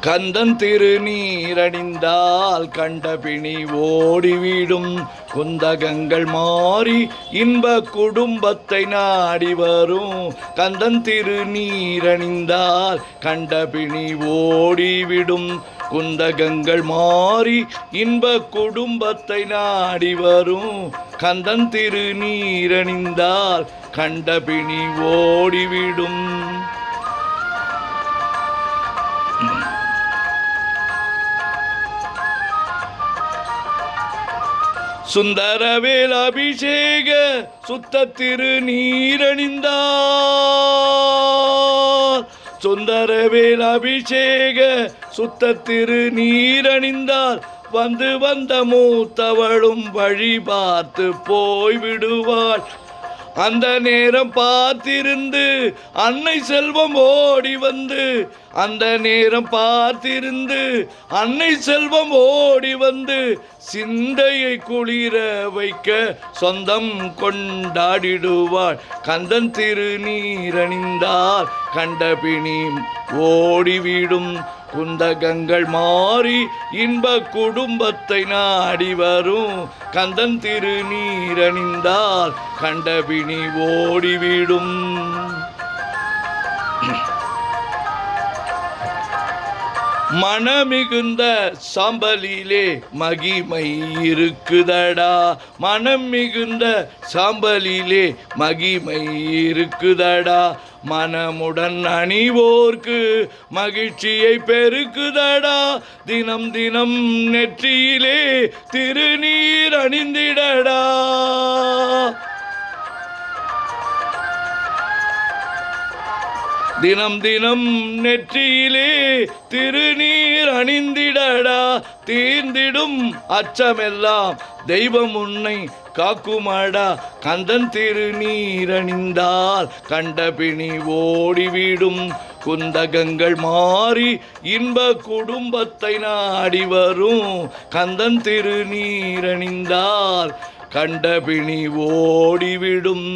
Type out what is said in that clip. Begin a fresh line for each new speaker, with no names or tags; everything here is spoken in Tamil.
கந்தன் திருநீரணிந்தால் கண்டபிணி ஓடிவிடும். குந்தகங்கள் மாறி இன்ப குடும்பத்தை நாடி வரும். கந்தன் திருநீரணிந்தால் கண்டபிணி ஓடிவிடும். குந்தகங்கள் மாறி இன்ப குடும்பத்தை நாடி வரும். கந்தன் திருநீரணிந்தால் கண்டபிணி ஓடிவிடும். சுந்தரவேல் அபிஷேக சுத்த திருநீரணிந்தார். சுந்தரவேல் அபிஷேக சுத்த திருநீரணிந்தார். வந்து வந்த மூத்தவளும் வழி பார்த்து போய்விடுவாள். அந்த நேரம் பார்த்திருந்து அன்னை செல்வம் ஓடி வந்து. அந்த நேரம் பார்த்திருந்து அன்னை செல்வம் ஓடி வந்து. சிந்தையை குளிர வைக்க சொந்தம் கொண்டாடிடுவாள். கந்தன் திருநீரணிந்தால் கண்டபிணி ஓடிவிடும். குந்தகங்கள் மாறி இன்ப குடும்பத்தை நாடி வரும். கந்தன் திருநீரணிந்தால் கண்டபிணி ஓடிவிடும். மனமிகுந்த சாம்பலிலே மகிமை இருக்குதடா. மனம் மிகுந்த சாம்பலிலே மகிமை இருக்குதடா. மனமுடன் அணிவோர்க்கு மகிழ்ச்சியை பெருக்குதடா. தினம் தினம் நெற்றியிலே திருநீர் அணிந்திடடா. தினம் தினம் நெற்றியிலே திருநீர் அணிந்திடடா. தீர்ந்திடும் அச்சமெல்லாம் தெய்வம் உன்னை காக்குமாடா. கந்தன் திருநீரணிந்தால் கண்டபிணி ஓடிவிடும். குந்தகங்கள் மாறி இன்ப குடும்பத்தை நாடி வரும். கந்தன் திருநீரணிந்தால் கண்டபிணி ஓடிவிடும்.